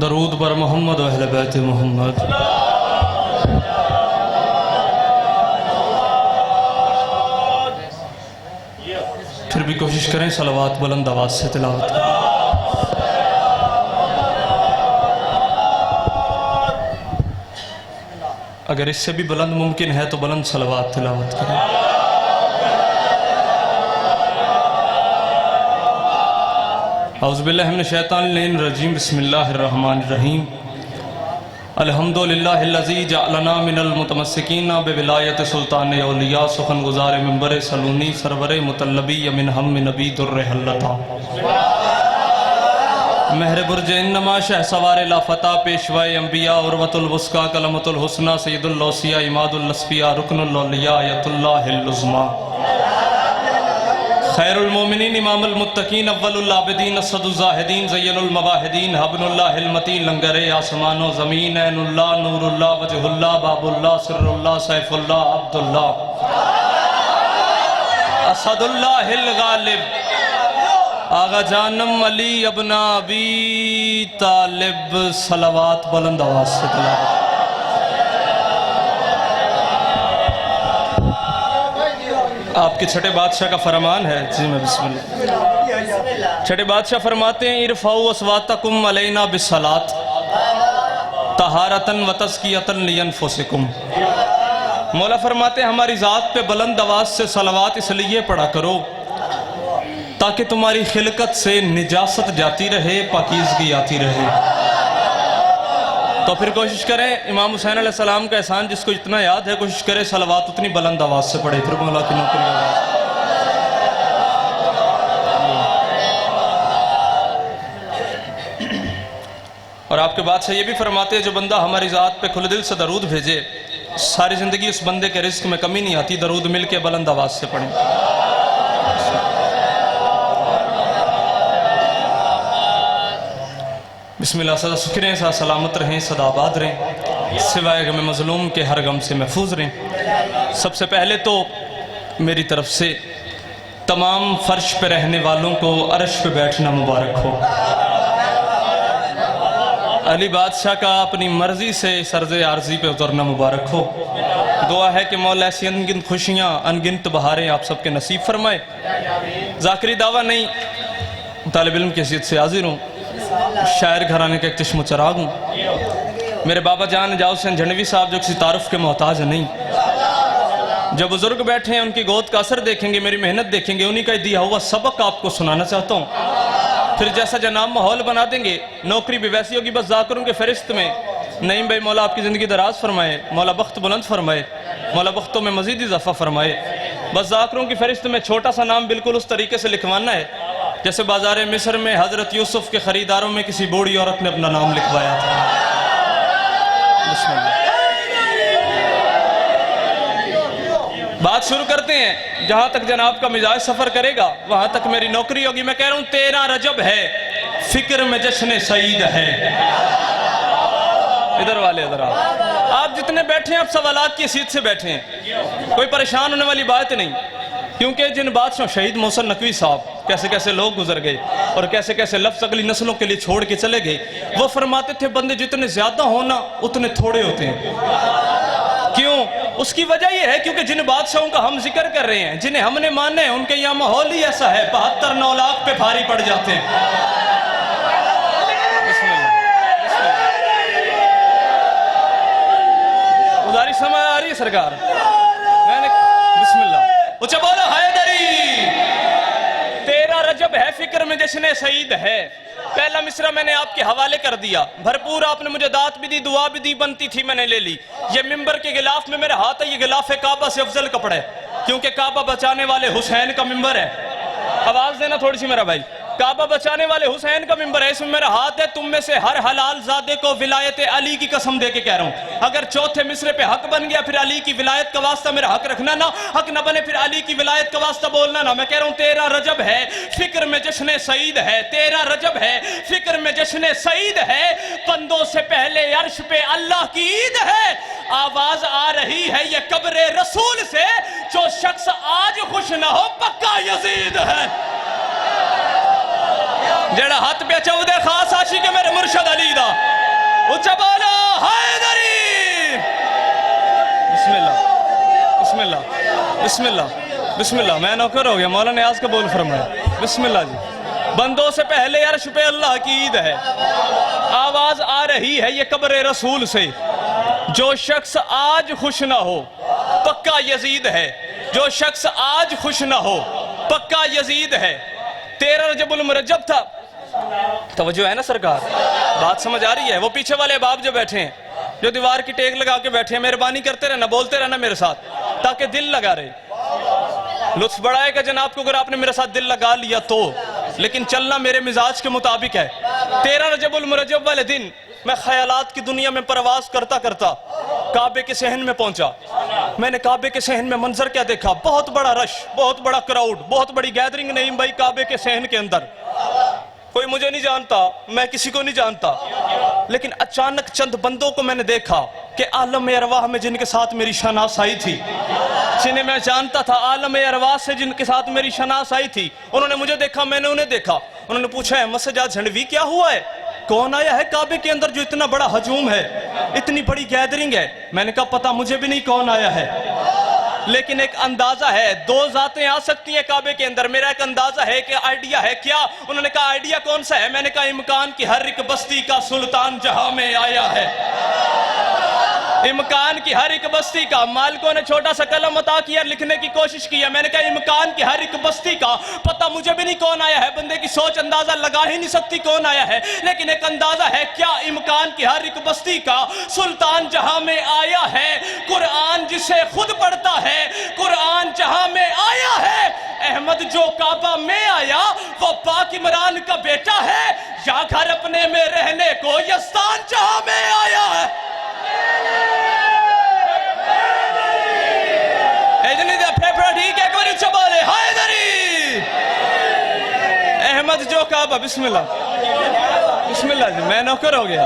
درود بر محمد و اہل بیت محمد۔ پھر بھی کوشش کریں صلوات بلند آواز سے تلاوت کریں۔ اگر اس سے بھی بلند ممکن ہے تو بلند صلوات تلاوت کریں۔ اعوذ باللہ من الشیطان الرجیم، بسم اللہ الرحمن الرحیم۔ الحمدللہ الذی جعلنا من المتمسکین بولایت سلطان اولیاء، سخن گزار منبر سلونی، سرور مطلبی من ہم نبی در حلتا، مہر برج انما شہ سوار لا فتح، پیشوائے انبیاء عروۃ الوثقی، کلمۃ الحسنی، سید الاوصیاء، اماد الاصفیاء، رکن الاولیاء، آیت اللہ العظمیٰ، خیر المومنین، امام المتقین، اول العابدین، اسد الزاہدین، زین المواحدین، حبن اللہ المتین، لنگر آسمان و زمین، عین اللہ، نور اللہ، وجہ اللہ، باب اللہ، سر اللہ، سیف اللہ، عبد اللہ، اسد اللہ الغالب، آغا جانم علی ابن ابی طالب۔ صلوات بلند آواز سے تلاوت۔ آپ کے چھٹے بادشاہ کا فرمان ہے، جی میں بسم اللہ۔ چھٹے بادشاہ فرماتے ہیں ارفعوا اصواتکم علینا بالصلاۃ طہارۃ وتزکیۃ لانفسکم۔ مولا فرماتے ہیں ہماری ذات پہ بلند آواز سے صلوات اس لیے پڑھا کرو تاکہ تمہاری خلقت سے نجاست جاتی رہے، پاکیزگی آتی رہے۔ تو پھر کوشش کریں امام حسین علیہ السلام کا احسان جس کو اتنا یاد ہے، کوشش کریں صلوات اتنی بلند آواز سے پڑھے، پھر مولا کی نوکری آواز۔ اور آپ کے بعد سے یہ بھی فرماتے ہیں جو بندہ ہماری ذات پہ کھلے دل سے درود بھیجے، ساری زندگی اس بندے کے رزق میں کمی نہیں آتی۔ درود مل کے بلند آواز سے پڑھیں۔ بسم اللہ۔ سدا سکھریں، سدا سلامت رہیں، سدا آباد رہیں، سوائے غم مظلوم کے ہر غم سے محفوظ رہیں۔ سب سے پہلے تو میری طرف سے تمام فرش پہ رہنے والوں کو عرش پہ بیٹھنا مبارک ہو۔ علی بادشاہ کا اپنی مرضی سے سرز عارضی پہ اترنا مبارک ہو۔ دعا ہے کہ مولا ایسی انگنت خوشیاں، انگنت بہاریں آپ سب کے نصیب فرمائے۔ ذاکری دعویٰ نہیں، طالب علم کی حیثیت سے حاضر ہوں، شاعر گھرانے کا ایک چشم و چراغ ہوں۔ میرے بابا جان اعجاز حسین جھنوی صاحب جو کسی تعارف کے محتاج نہیں، جو بزرگ بیٹھے ہیں ان کی گود کا اثر دیکھیں گے، میری محنت دیکھیں گے، انہی کا دیا ہوا سبق آپ کو سنانا چاہتا ہوں۔ پھر جیسا جناب ماحول بنا دیں گے، نوکری بھی ویسی ہوگی، بس ذاکروں کے فہرست میں نعیم بھائی مولا آپ کی زندگی دراز فرمائے، مولا بخت بلند فرمائے، مولا بختوں میں مزید اضافہ فرمائے۔ بس ذاکروں کی فہرست میں چھوٹا سا نام بالکل اس طریقے سے لکھوانا ہے جیسے بازار مصر میں حضرت یوسف کے خریداروں میں کسی بوڑھی عورت نے اپنا نام لکھوایا تھا۔ بسم اللہ۔ بات شروع کرتے ہیں، جہاں تک جناب کا مزاج سفر کرے گا وہاں تک میری نوکری ہوگی۔ میں کہہ رہا ہوں 13 رجب ہے، فکر میں جشن سعید ہے۔ ادھر والے ادھر آپ جتنے بیٹھے ہیں آپ سوالات کی حیثیت سے بیٹھے ہیں، کوئی پریشان ہونے والی بات نہیں، کیونکہ جن بادشاہ شہید محسن نقوی صاحب کیسے کیسے لوگ گزر گئے اور کیسے کیسے لفظ اگلی نسلوں کے لیے چھوڑ کے چلے گئے، وہ فرماتے تھے بندے جتنے زیادہ ہونا اتنے تھوڑے ہوتے ہیں۔ کیوں؟ اس کی وجہ یہ ہے کیونکہ جن بادشاہوں کا ہم ذکر کر رہے ہیں، جنہیں ہم نے مانے ہیں، ان کے یہاں ماحول ہی ایسا ہے 72-9 لاکھ پہ بھاری پڑ جاتے ہیں۔ گزارش سمجھ آ رہی ہے سرکار؟ بسم اللہ اچھا بولو حیدری۔ 13 رجب ہے، فکر میں جشن سعید ہے۔ پہلا مصرع میں نے آپ کے حوالے کر دیا، بھرپور آپ نے مجھے دعات بھی دی، دعا بھی دی، بنتی تھی میں نے لے لی۔ یہ ممبر کے غلاف میں میرے ہاتھ ہے، یہ غلاف کعبہ سے افضل کپڑا ہے، کیونکہ کعبہ بچانے والے حسین کا ممبر ہے۔ آواز دینا تھوڑی سی میرا بھائی۔ کعبہ بچانے والے حسین کا ممبر ہے، اس میں میرا ہاتھ ہے۔ تم میں سے ہر حلال زادے کو ولایت علی کی قسم دے کے کہہ رہا ہوں، اگر چوتھے مصرے پہ حق بن گیا پھر علی کی ولایت کا واسطہ میرا حق رکھنا نا، حق نہ بنے پھر علی کی ولایت کا واسطہ بولنا نا۔ میں کہہ رہا ہوں 13 رجب ہے، فکر میں جشن سعید ہے۔ 13 رجب ہے، فکر میں جشن سعید ہے۔ بندوں سے پہلے عرش پہ اللہ کی عید ہے۔ آواز آ رہی ہے یہ قبر رسول سے، جو شخص آج خوش نہ ہو پکا یزید ہے۔ جڑا ہاتھ پہ چودے خاص عاشق ہے میرے مرشد علی دا اچھا بولا حیدری بسم اللہ بسم اللہ بسم اللہ بسم اللہ میں نوکر ہو گیا مولا نیاز قبول فرمائے بسم اللہ جی بندوں سے پہلے عرش پہ اللہ کی عید ہے آواز آ رہی ہے یہ قبر رسول سے جو شخص آج خوش نہ ہو پکا یزید ہے جو شخص آج خوش نہ ہو پکا یزید ہے 13 رجب المرجب تھا توجہ ہے نا سرکار بات سمجھ آ رہی ہے وہ پیچھے والے باپ جو بیٹھے ہیں جو دیوار کی ٹیک لگا کے بیٹھے ہیں مہربانی کرتے رہنا بولتے رہنا میرے ساتھ تاکہ دل لگا رہے لطف بڑا ہے کہ جناب کو اگر آپ نے میرے ساتھ دل لگا لیا تو لیکن چلنا میرے مزاج کے مطابق ہے 13 رجب المرجب والے دن میں خیالات کی دنیا میں پرواز کرتا کرتا کعبے کے صحن میں پہنچا میں نے کعبے کے صحن میں منظر کیا دیکھا بہت بڑا رش بہت بڑا کراؤڈ بہت بڑی گیدرنگ نہیں بھائی کعبے کے صحن کے اندر کوئی مجھے نہیں جانتا میں کسی کو نہیں جانتا لیکن اچانک چند بندوں کو میں نے دیکھا کہ عالم ارواح میں جن کے ساتھ میری شناسائی تھی جنہیں میں جانتا تھا عالم ارواح سے جن کے ساتھ میری شناسائی تھی انہوں نے مجھے دیکھا میں نے انہیں دیکھا انہوں نے پوچھا احمد سجاد جھنڈوی کیا ہوا ہے کون آیا ہے کعبے کے اندر جو اتنا بڑا ہجوم ہے اتنی بڑی گیدرنگ ہے میں نے کہا پتا مجھے بھی نہیں کون آیا ہے لیکن ایک اندازہ ہے دو ذاتیں آ سکتی ہیں کعبے کے اندر میرا ایک اندازہ ہے کہ آئیڈیا ہے کیا انہوں نے کہا آئیڈیا کون سا ہے میں نے کہا امکان کی ہر ایک بستی کا سلطان جہاں میں آیا ہے امکان کی ہر ایک بستی کا مالکوں نے چھوٹا سا قلم عطا کیا لکھنے کی کوشش کی ہے میں نے کہا امکان کی ہر ایک بستی کا پتہ مجھے بھی نہیں کون آیا ہے بندے کی سوچ اندازہ لگا ہی نہیں سکتی کون آیا ہے لیکن ایک اندازہ ہے کیا امکان کی ہر ایک بستی کا سلطان جہاں میں آیا ہے قرآن جسے خود پڑھتا ہے قرآن جہاں میں آیا ہے احمد جو کعبہ میں آیا وہ پاک عمران کا بیٹا ہے یا گھر اپنے میں رہنے کو یزدان جہاں میں آیا ہے احمد جو کعبہ بسم اللہ جی میں نوکر ہو گیا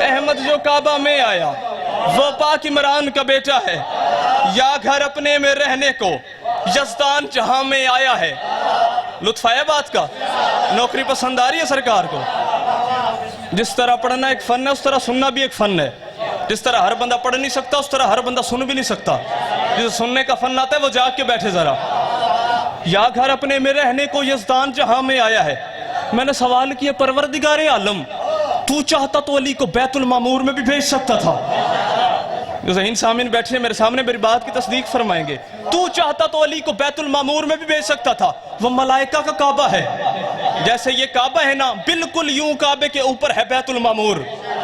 احمد جو کعبہ میں آیا وہ پاک عمران کا بیٹا ہے یا گھر اپنے میں رہنے کو یزدان جہاں میں آیا ہے لطف آیا بات کا نوکری پسند آ رہی ہے سرکار کو جس طرح پڑھنا ایک فن ہے اس طرح سننا بھی ایک فن ہے جس طرح ہر بندہ پڑھ نہیں سکتا اس طرح ہر بندہ سن بھی نہیں سکتا جسے سننے کا فن آتا ہے وہ جاگ کے بیٹھے ذرا یا گھر اپنے میں رہنے کو یزدان جہاں میں آیا ہے میں نے سوال کیا پروردگار عالم تو چاہتا تو علی کو بیت المعمور میں بھی بھیج سکتا تھا جو ذہین سامعین بیٹھے میرے سامنے میری بات کی تصدیق فرمائیں گے تو چاہتا تو علی کو بیت المعمور میں بھی بھیج سکتا تھا وہ ملائکہ کا کعبہ ہے جیسے یہ کعبہ ہے نا بالکل یوں کعبے کے اوپر ہے بیت المعمور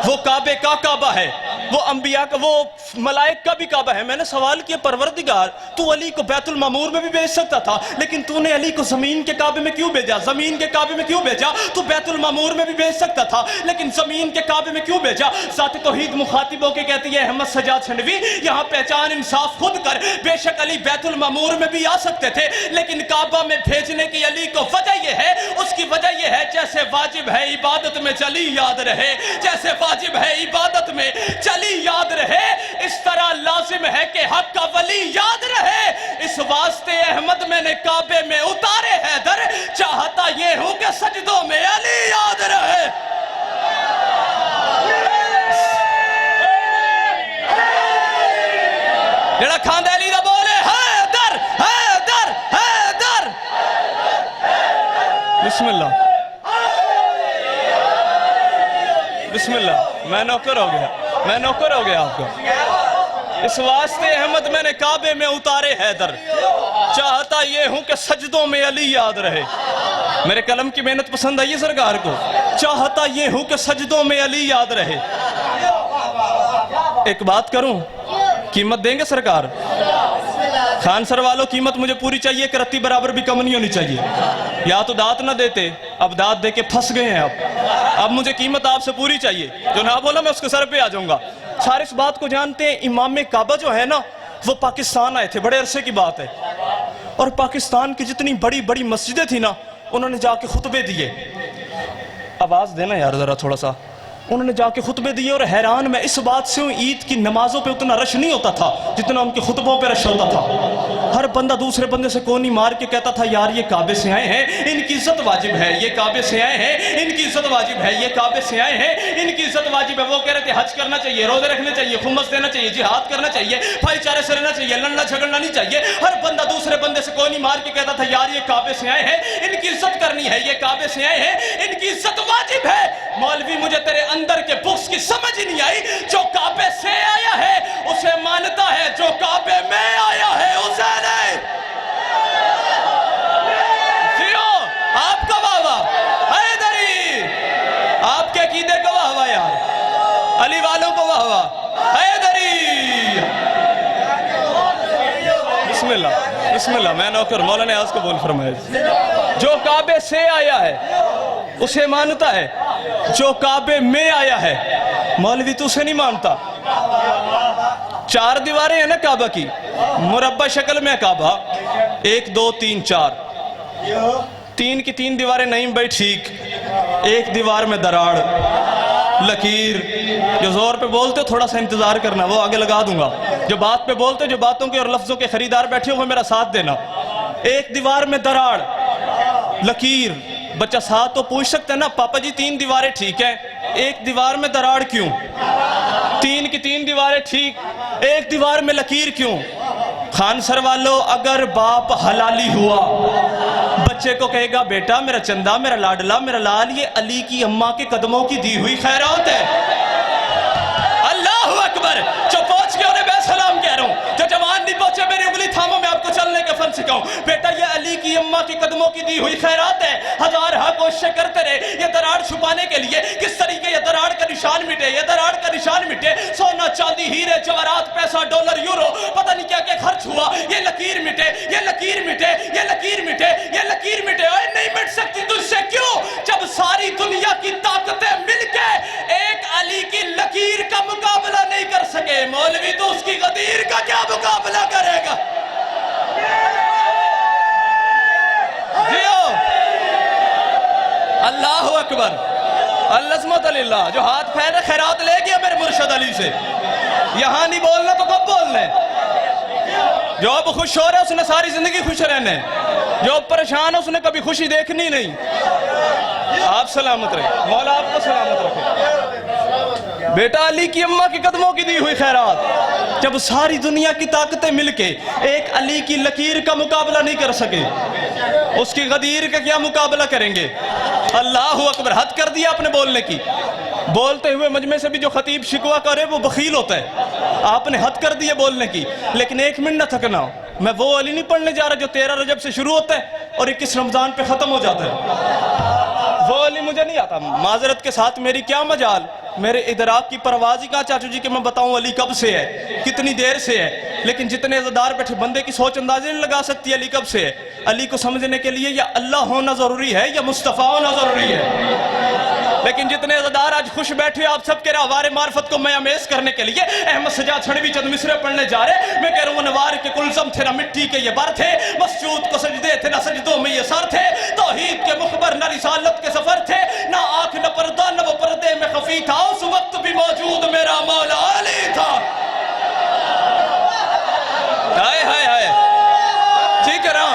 وہ کعبے کا کعبہ ہے وہ انبیاء کا وہ ملائک کا بھی کعبہ ہے میں نے سوال کیا پروردگار تو علی کو بیت المعمور میں بھی بھیج سکتا تھا لیکن تو نے علی کو زمین کے کعبے میں کیوں بھیجا زمین کے کعبے میں کیوں بھیجا تو بیت المعمور میں بھی بھیج سکتا تھا لیکن زمین کے کعبے میں کیوں بھیجا ذات توحید مخاطب ہو کے کہتی ہے احمد سجاد جھنڈوی یہاں پہچان انصاف خود کر بے شک علی بیت المعمور میں بھی آ سکتے تھے لیکن کعبہ میں بھیجنے کی علی کو وجہ یہ ہے اس کی وجہ یہ ہے جیسے واجب ہے عبادت میں چلی یاد رہے جیسے واجب ہے عبادت میں چلی یاد رہے اس طرح لازم ہے کہ حق کا ولی یاد رہے اس واسطے احمد میں نے کعبے میں اتارے حیدر چاہتا یہ ہوں کہ سجدوں میں علی یاد رہے جڑا کھاندہ علی دا بولے حیدر حیدر حیدر بسم اللہ بسم اللہ میں نوکر ہو گیا آپ کو اس واسطے احمد میں نے کعبے میں اتارے حیدر چاہتا یہ ہوں کہ سجدوں میں علی یاد رہے میرے قلم کی محنت پسند آئی ہے سرکار کو چاہتا یہ ہوں کہ سجدوں میں علی یاد رہے ایک بات کروں قیمت دیں گے سرکار خان سر والوں قیمت مجھے پوری چاہیے کہ رتی برابر بھی کم نہیں ہونی چاہیے یا تو دات نہ دیتے اب دات دے کے پھنس گئے ہیں اب مجھے قیمت آپ سے پوری چاہیے جو نہ بولا میں اس کے سر پہ آ جاؤں گا سارے اس بات کو جانتے ہیں امام کعبہ جو ہے نا وہ پاکستان آئے تھے بڑے عرصے کی بات ہے اور پاکستان کی جتنی بڑی بڑی مسجدیں تھی نا انہوں نے جا کے خطبے دیے آواز دینا یار ذرا تھوڑا سا انہوں نے جا کے خطبے دیے اور حیران میں اس بات سے ہوں عید کی نمازوں پہ اتنا رش نہیں ہوتا تھا جتنا ان کے خطبوں پہ رش ہوتا تھا. ہر بندہ دوسرے بندے سے کونی مار کے کہتا تھا یار یہ کعبے سے آئے ہیں ان کی عزت واجب ہے, یہ کعبے سے آئے ہیں ان کی عزت واجب ہے, یہ کعبے سے آئے ہیں ان کی عزت واجب ہے. وہ کہہ رہے تھے حج کرنا چاہیے, روزے رکھنے چاہیے, خمس دینا چاہیے, جہاد کرنا چاہیے, بھائی چارے سے رہنا چاہیے, لڑنا جھگڑنا نہیں چاہیے. ہر بندہ دوسرے بندے سے کونی مار کے کہتا تھا یار یہ کعبے سے آئے ہیں ان کی عزت کرنی ہے, یہ کعبے سے آئے ہیں ان کی عزت واجب ہے. مولوی مجھے تیرے اندر کے بغض کی سمجھ ہی نہیں آئی. جو کعبے سے آیا ہے اسے مانتا ہے, جو کعبے میں آیا ہے اسے نہیں. جیو آپ کا بابا حیدری, آپ کے عقیدے کا واہ واہ یار, علی والوں کو واہ واہ حیدری. بسم اللہ بسم اللہ. میں نوکر مولا نے آج کو بول فرمایا جو کعبے سے آیا ہے اسے مانتا ہے, جو کعبے میں آیا ہے. مولوی تو اسے نہیں مانتا. 4 دیواریں ہیں نا کعبہ کی, مربع شکل میں کعبہ, 1 2 3 4. 3 کی 3 دیواریں نہیں بھائی ٹھیک, 1 دیوار میں دراڑ لکیر. جو زور پہ بولتے تھوڑا سا انتظار کرنا, وہ آگے لگا دوں گا. جو بات پہ بولتے, جو باتوں کے اور لفظوں کے خریدار بیٹھے ہوئے میرا ساتھ دینا. 1 دیوار میں دراڑ لکیر. بچہ ساتھ تو پوچھ سکتے ہیں نا پاپا جی 3 دیواریں ٹھیک ہیں, 1 دیوار میں دراڑ کیوں؟ 3 کی 3 دیواریں ٹھیک, 1 دیوار میں لکیر کیوں؟ خان سر والو اگر باپ حلالی ہوا بچے کو کہے گا بیٹا میرا چندہ, میرا لاڈلا, میرا لال, یہ علی کی اماں کے قدموں کی دی ہوئی خیرات ہے. اللہ اکبر. جو پہنچ کے انہیں بے سلام کہہ رہا ہوں, جو جوان نہیں پہنچے میری انگلی تھامو میں آپ کو چلنے کے فن سکھاؤں. بیٹا یہ علی کی اماں کی قدموں کی دی ہوئی خیرات ہے. ہزار کوششیں کرتے رہے یہ دراڑ چھپانے کے لیے, کس طریقے یہ دراڑ کا نشان مٹے, یہ دراڑ کا نشان مٹے. سونا چاندی ہیرے جواہرات پیسہ ڈالر یورو پتہ نہیں کیا کیا خرچ ہوا, یہ لکیر مٹے, یہ لکیر مٹے, یہ لکیر مٹے, یہ لکیر مٹے. اور نہیں مٹ سکتی تجھ سے کیوں؟ جب ساری دنیا کی طاقتیں مل کے ایک علی کی لکیر کا مقابلہ نہیں کر سکے, مولوی تو اس کی غدیر کا کیا مقابلہ کرے گا؟ اللہ اکبر. العظمت للہ. جو ہاتھ پھیرے خیرات لے گیا میرے مرشد علی سے. یہاں نہیں بولنا تو کب بولنا ہے؟ جو اب خوش ہو رہا ہے اس نے ساری زندگی خوش رہنا ہے, جو اب پریشان ہے اس نے کبھی خوشی دیکھنی نہیں. آپ سلامت رہے, مولا آپ کو سلامت رکھے. بیٹا علی کی اماں کی قدموں کی دی ہوئی خیرات, جب ساری دنیا کی طاقتیں مل کے ایک علی کی لکیر کا مقابلہ نہیں کر سکے, اس کی غدیر کا کیا مقابلہ کریں گے؟ اللہ اکبر. حد کر دیا اپنے بولنے کی. بولتے ہوئے مجمع سے بھی جو خطیب شکوہ کرے وہ بخیل ہوتا ہے. آپ نے حد کر دیا بولنے کی, لیکن 1 منٹ نہ تھکنا. میں وہ علی نہیں پڑھنے جا رہا جو 13 رجب سے شروع ہوتا ہے اور 21 رمضان پہ ختم ہو جاتا ہے. وہ علی مجھے نہیں آتا. معذرت کے ساتھ میری کیا مجال, میرے ادراک کی پرواز ہی کہاں چاچو جی کہ میں بتاؤں علی کب سے ہے, کتنی دیر سے ہے. لیکن جتنے عزادار بیٹھے بندے کی سوچ اندازے نہیں لگا سکتی علی کب سے ہے. علی کو سمجھنے کے لیے یا اللہ ہونا ضروری ہے یا مصطفیٰ ہونا ضروری ہے. لیکن جتنے عزادار آج خوش بیٹھے آپ سب کے رہوار معرفت کو میں امیز کرنے کے لیے احمد سجاد چھڑوی چند مصرے پڑھنے جا رہے. میں کہہ رہا ہوں نوار کے کلزم تھے نہ مٹی کے یہ بر تھے, مسجود کو سجدے تھے نہ سجدوں میں یہ سر تھے, توحید کے مخبر نہ رسالت کے سفر تھے, نہ آنکھ نہ پردہ نہ وہ پردے میں خفی تھا, اس وقت بھی موجود میرا مولا علی تھا. ہائے ہائے ہائے. ٹھیک ہے نا,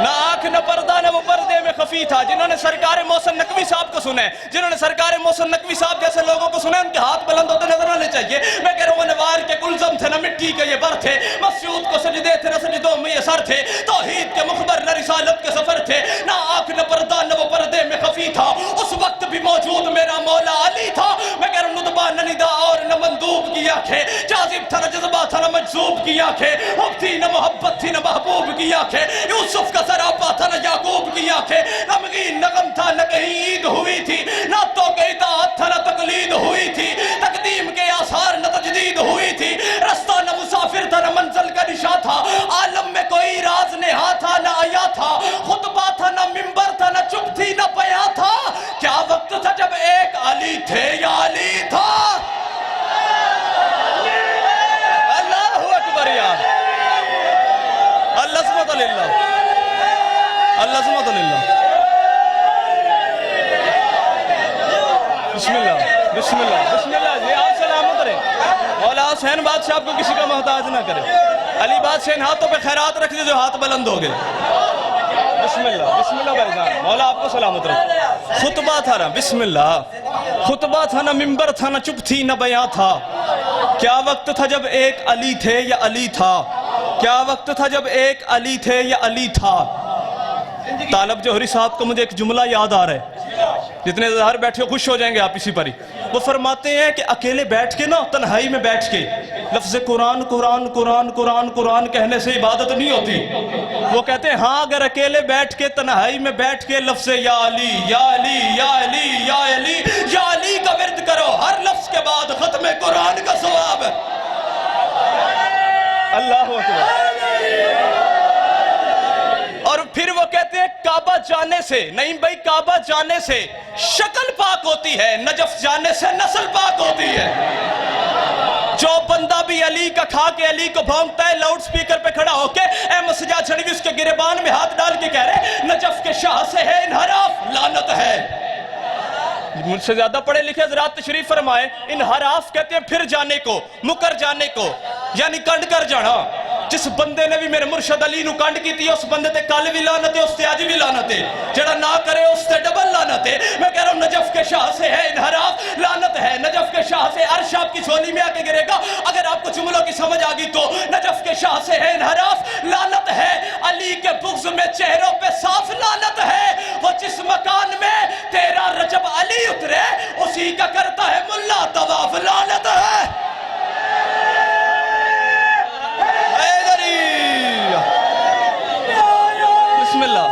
نہ آنکھ نہ پردہ نہ وہ پردے میں خفی تھا. جنہوں نے سرکار محسن نقوی صاحب کو سنے, جنہوں نے سرکار محسن نقوی صاحب جیسے لوگوں کو سنے, ان کے ہاتھ بلند ہوتے نظر آنے چاہیے. میں کہہ رہا ہوں نوار کے کلزم تھے نہ مٹی کے یہ بر تھے, مسجود کو سجدے تھے نہ سجدوں میں یہ سر تھے, توحید کے مخبر نہ رسالت کے سفر تھے, نہ آنکھ نہ پردہ نہ وہ پردے میں خفی تھا, اس وقت بھی موجود میرا مولا علی تھا. میں کہہ رہا ہوں ندبہ نہ ندا اور نہ مندوب کی آنکھیں, جاذب تھا نہ جذبہ تھا نہ مجذوب کی آنکھیں, حب تھی نہ محبت تھی نہ محبوب کی آنکھیں, یوسف کا سراپا تھا نہ یعقوب کی آنکھیں, غمگین نہ غم تھا نہ کہیں عید ہوئی تھی, نہ تو کہ اطاعت تھا نہ تقلید ہوئی تھی, تقدیم کے آثار نہ تجدید ہوئی تھی, رستہ نہ مسافر تھا نہ منزل کا نشاں تھا, عالم میں کوئی راز نہا تھا نہ آیا تھا, خطبہ تھا نہ منبر تھا نہ چپ تھی نہ پیا تھا. کیا وقت تھا جب ایک علی تھے یا علی تھا؟ اللہ اکبر. یار اللہ سبحانہ للہ, اللہ سبحانہ للہ. بسم اللہ جی آپ سلامت رہے. مولا حسین بادشاہ آپ کو کسی کا محتاج نہ کرے. علی بادشاہ ہاتھوں پہ خیرات رکھ دے جو ہاتھ بلند ہو گئے. بسم اللہ بھائی جان. مولا آپ کو سلامت رکھے. خطبہ تھا نا, بسم اللہ, خطبہ تھا نا, ممبر تھا نا, چپ تھی نہ بیاں تھا. کیا وقت تھا جب ایک علی تھے یا علی تھا, کیا وقت تھا جب ایک علی تھے یا علی تھا. طالب جوہری صاحب کو مجھے ایک جملہ یاد آ رہا ہے, جتنے ظاہر بیٹھے خوش ہو جائیں گے آپ اسی پر ہی. وہ فرماتے ہیں کہ اکیلے بیٹھ کے نا, تنہائی میں بیٹھ کے لفظ قرآن قرآن قرآن قرآن قرآن کہنے سے عبادت نہیں ہوتی. وہ کہتے ہیں ہاں اگر اکیلے بیٹھ کے تنہائی میں بیٹھ کے لفظ یا علی یا علی یا علی یا علی یا علی کا ورد کرو, ہر لفظ کے بعد ختم قرآن کا ثواب ہے. اللہ اکبر. اور پھر وہ کہتے ہیں کعبہ جانے سے, نہیں بھائی کعبہ جانے سے شکل پاک ہوتی ہے, نجف جانے سے نسل پاک ہوتی ہے. جو بندہ بھی علی کا کھا کے علی کو بھونکتا ہے, لاؤڈ سپیکر پہ کھڑا ہو کے احمد سجاد چھڑوی اس کے گریبان میں ہاتھ ڈال کے کہہ رہے نجف کے شاہ سے ہے انحراف, لعنت ہے. مجھ سے زیادہ پڑھے لکھے حضرات تشریف فرمائے. انحراف کہتے ہیں پھر جانے کو, مکر جانے کو, یعنی کنڈ کر جانا. جس بندے نے بھی میرے مرشد علی نو کنڈ کی تھی, اس بندے تے کل بھی لعنت ہے, اس تے آج بھی لعنت ہے. جڑا نہ کرے اس تے ڈبل لعنت ہے. میں کہہ رہا ہوں نجف کے شاہ سے ہے انحراف, لعنت ہے. نجف کے شاہ سے عرش آپ کی جھولی میں آ کے گرے گا. اگر آپ کو جملوں کی سمجھ آ گئی تو نجف کے شاہ سے ہے انحراف, لعنت ہے. علی کے بغض میں چہروں پہ صاف لعنت ہے. وہ جس مکان میں 13 رجب علی اترے, اسی کا کرتا ہے ملا طواف, لعنت ہے. بسم اللہ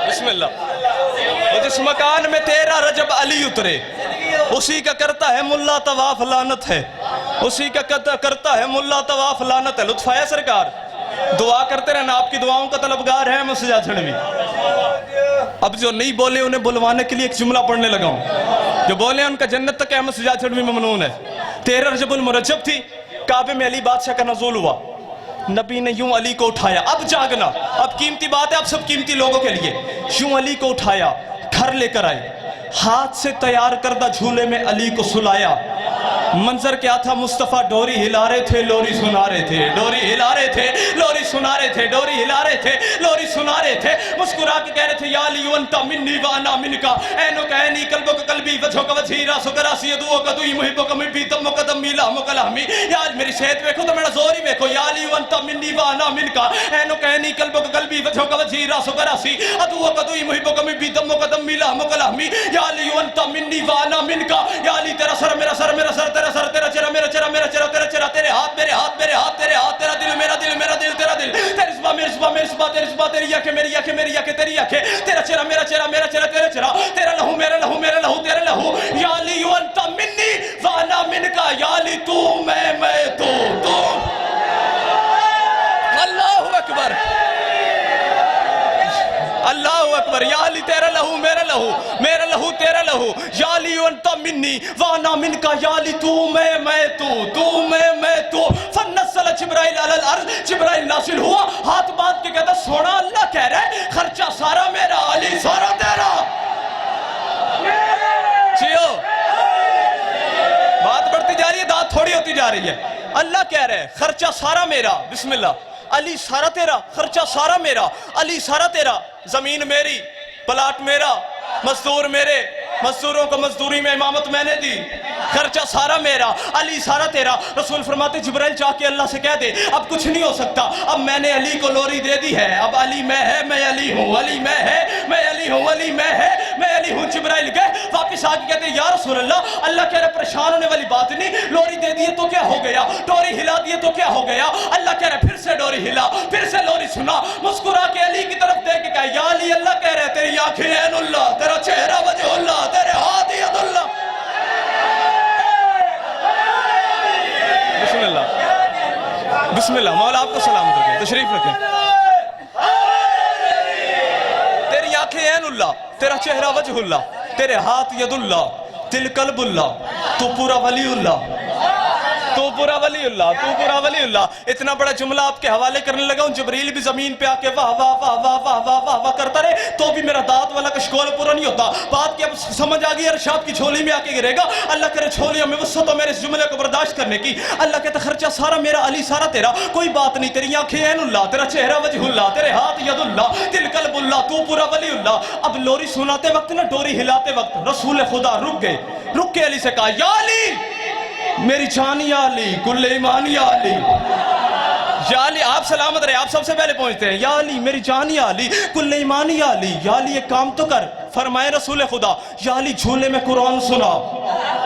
بسم اللہ. وہ جس مکان میں 13 رجب علی اترے, اسی کا کرتا ہے ملا طواف, لعنت ہے. اسی کا کرتا ہے ملا طواف, لعنت ہے. لطف آیا سرکار. دعا کرتے رہنا, آپ کی دعاؤں کا طلبگار ہے احمد سجاد چھڑوی. اب جو نہیں بولے انہیں بلوانے کے لیے ایک جملہ پڑھنے لگا ہوں. جو بولے ان کا جنت تک احمد سجاد چھڑوی ممنون ہے. 13 رجب المرجب تھی, کعبے میں علی بادشاہ کا نزول ہوا. نبی نے یوں علی کو اٹھایا, اب جاگنا, اب قیمتی بات ہے, اب سب قیمتی لوگوں کے لیے. یوں علی کو اٹھایا, گھر لے کر آئے, ہاتھ سے تیار کردہ جھولے میں علی کو سلایا. منظر کیا تھا, مصطفیٰ ڈوری ہلا رہے تھے, لوری سنا رہے تھے, ڈوری ہلا رہے تھے, لوری سنا رہے تھے, ڈوری ہلا رہے تھے, لوری سنا رہے تھے. مسکرا کے کہہ رہے تھے یا علی انت منی وانا منکا, اینو کہنی قلبو کا قلبی, وجھو کا وجھی, راسو کا راسی, دعو کا دوئی, محبو کا محبی, تم مقدم میلا مکلہمی. یا آج میری صحت ویکھو تو میرا زور ہی ویکھو. یا علی انت منی وانا منکا, اینو کہنی قلبو کا قلبی, وجھو کا وجھی, راسو کا راسی, دعو کا دوئی, محبو کا محبی, تم مقدم میلا مکلہمی. یا علی انت منی وانا منکا. یا علی تیرا سر میرا سر, میرا سر تیرا سر, تیرا چہرہ میرا چہرہ, میرا چہرہ تیرا چہرہ, تیرے ہاتھ میرے ہاتھ, میرے ہاتھ تیرے ہاتھ, تیرا دل میرا دل, میرا دل تیرا دل, تیری صبح میری صبح, میری صبح تیری صبح, تیری آنکھیں میری آنکھیں, میری آنکھیں تیری آنکھیں, تیرا چہرہ میرا چہرہ, میرا چہرہ تیرا چہرہ, تیرا لہو میرا لہو, میرا لہو تیرا لہو. یا علی انت منی وانا منکا. یا علی تو میں تو. اللہ اکبر, اللہ اکبر. یا علی تیرا لہو میرا لہو, میرا لہو تیرا لہو. یا علی انت منی وانا منکا. یا علی تو میں تو میں تو. فنزل جبرائیل علی الارض, جبرائیل نازل ہوا, ہاتھ باندھ کے کہتا سونا اللہ کہہ رہا ہے خرچہ سارا میرا, علی سارا تیرا. چیو بات بڑھتی جا رہی ہے, داد تھوڑی ہوتی جا رہی ہے. اللہ کہہ رہا ہے خرچہ سارا میرا, بسم اللہ. علی سارا تیرا, خرچہ سارا میرا, علی سارا تیرا. زمین میری, پلاٹ میرا, مزدور میرے, مزدوروں کو مزدوری میں امامت میں نے دی, خرچہ سارا میرا, علی سارا تیرا. رسول فرماتے جبرائیل جا کے اللہ سے کہہ دے اب کچھ نہیں ہو سکتا, اب میں نے علی کو لوری دے دی ہے, اب علی میں ہے, میں علی ہوں, علی میں ہے, میں علی ہوں, علی میں ہے, میں علی ہوں. جبرائیل گئے واپس آ کے کہتے ہیں یا رسول اللہ, اللہ کہہ رہے پریشان ہونے والی بات نہیں, لوری دے دیے تو کیا ہو گیا, ڈوری ہلا دیے تو کیا ہو گیا. اللہ کہہ رہے پھر سے ڈوری ہلا, پھر سے لوری سنا, مسکرا کے علی کی طرف دیکھ کے کہا یا علی, اللہ کہہ رہے تیری آنکھیں عین اللہ, تیرا چہرہ وجہ اللہ, تیرے ہاتھ ید اللہ. بسم اللہ بسم اللہ. مولا آپ کو سلامت رکھیں, تشریف رکھیں. تیری آنکھیں عین اللہ, تیرا چہرہ وجہ اللہ, تیرے ہاتھ ید اللہ, دل قلب اللہ, تو پورا ولی اللہ, تو پورا ولی اللہ، تو پورا ولی اللہ. اتنا بڑا جملہ آپ کے حوالے کرنے لگا ہوں، جبریل بھی زمین پہ آ کے واہ واہ واہ واہ واہ واہ واہ واہ کرتا رہے تو بھی میرا دانت والا کشکول پورا نہیں ہوتا. بات کی اب سمجھ آ گئی، ارشاد کی جھولی میں آ کے گرے گا. اللہ کرے جھولیوں میں وسعت ہو میرے اس جملے کو برداشت کرنے کی. اللہ کہتا خرچہ سارا میرا، علی سارا تیرا، کوئی بات نہیں. تیری آنکھیں عین اللہ، تیرا چہرہ وجہ اللہ، تیرے ہاتھ ید اللہ، دل قلب اللہ، تو پورا ولی اللہ. اب لوری سناتے وقت نا، ڈوری ہلاتے وقت رسول خدا رک گئے. رک کے علی سے کہا یا علی میری جان، یا علی کل ایمان، یا علی، یا علی آپ سلامت رہے، آپ سب سے پہلے پہنچتے ہیں. یا علی میری جان، یا علی کل ایمان، یا علی. یا علی ایک کام تو کر. فرمائے رسول خدا یا علی جھولے میں قرآن سنا،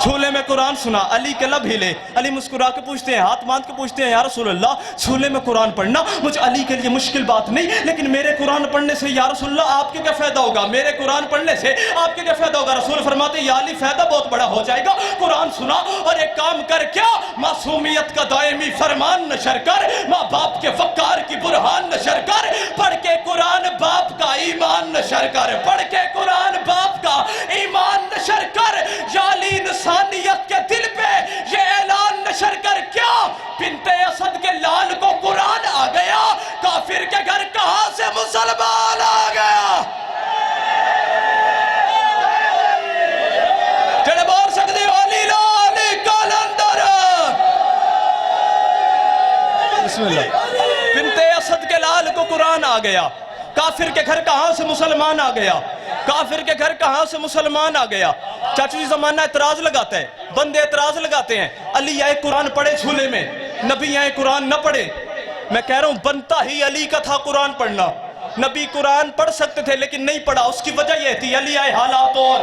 جھولے میں قرآن سنا. علی کے لب ہلے. علی مسکرا کے پوچھتے ہیں، ہاتھ باندھ کے پوچھتے ہیں یا رسول اللہ جھولے میں قرآن پڑھنا مجھ علی کے لیے مشکل بات نہیں، لیکن میرے قرآن پڑھنے سے یا رسول اللہ آپ کے کیا فائدہ ہوگا؟ میرے قرآن پڑھنے سے آپ کے کیا فائدہ ہوگا؟ رسول فرماتے یا علی فائدہ بہت بڑا ہو جائے گا. قرآن سنا اور ایک کام کر، کیا معصومیت کا دائمی فرمان نشر کر، ماں باپ کے فقار کی برہان نشر کر، پڑھ کے قرآن باپ کا ایمان نشر کر، پڑھ کے قرآن باپ کا ایمان نشر کر. یا علی انسانیت کے دل پہ یہ اعلان نشر کر، کیا بنت اسد کے لال کو قرآن آ گیا، کافر کے گھر کہاں سے مسلمان آ گیا؟ جڑے بول سکتے ہو علی لا علی کالندر. بسم اللہ. بنت اسد کے لال کو قرآن آ گیا، کافر کے گھر کہاں سے مسلمان آ گیا، کافر کے گھر کہاں سے مسلمان آ گیا. چاچو جی زمانہ اعتراض لگاتا ہے، بندے اعتراض لگاتے ہیں علی آئے قرآن پڑھے جھولے میں، نبی آئے قرآن نہ پڑھے. میں کہہ رہا ہوں بنتا ہی علی کا تھا قرآن پڑھنا. نبی قرآن پڑھ سکتے تھے لیکن نہیں پڑھا. اس کی وجہ یہ تھی علی آئے حالات اور،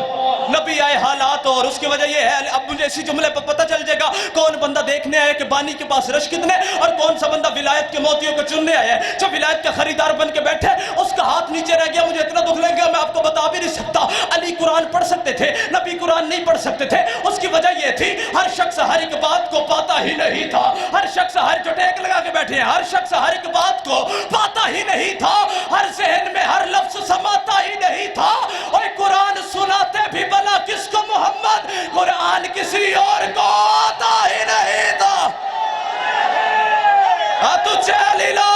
نبی آئے حالات اور. اس کی وجہ یہ ہے، اب مجھے اسی جملے پر پتہ چل جائے گا کون بندہ دیکھنے آیا کہ بانی کے پاس رش کتنے، اور کون سا بندہ ولایت کے موتیوں کو چننے آیا ہے. جو ولایت کا خریدار بن کے بیٹھے اس کا ہاتھ نیچے رہ گیا. مجھے اتنا دکھ لگ گیا میں آپ کو بتا بھی نہیں سکتا. علی قرآن پڑھ سکتے تھے، نبی قرآن نہیں پڑھ سکتے تھے. اس کی وجہ یہ تھی ہر شخص ہر ایک بات کو پاتا ہی نہیں تھا. ہر شخص ہر جو ٹیک لگا کے بیٹھے ہیں، ہر شخص ہر ایک بات کو پاتا ہی نہیں تھا. ہر ذہن میں ہر لفظ سماتا ہی نہیں تھا. اور قرآن سناتے بھی بلا کس کو؟ محمد. قرآن کسی اور کو آتا ہی نہیں تھا. تو علی لا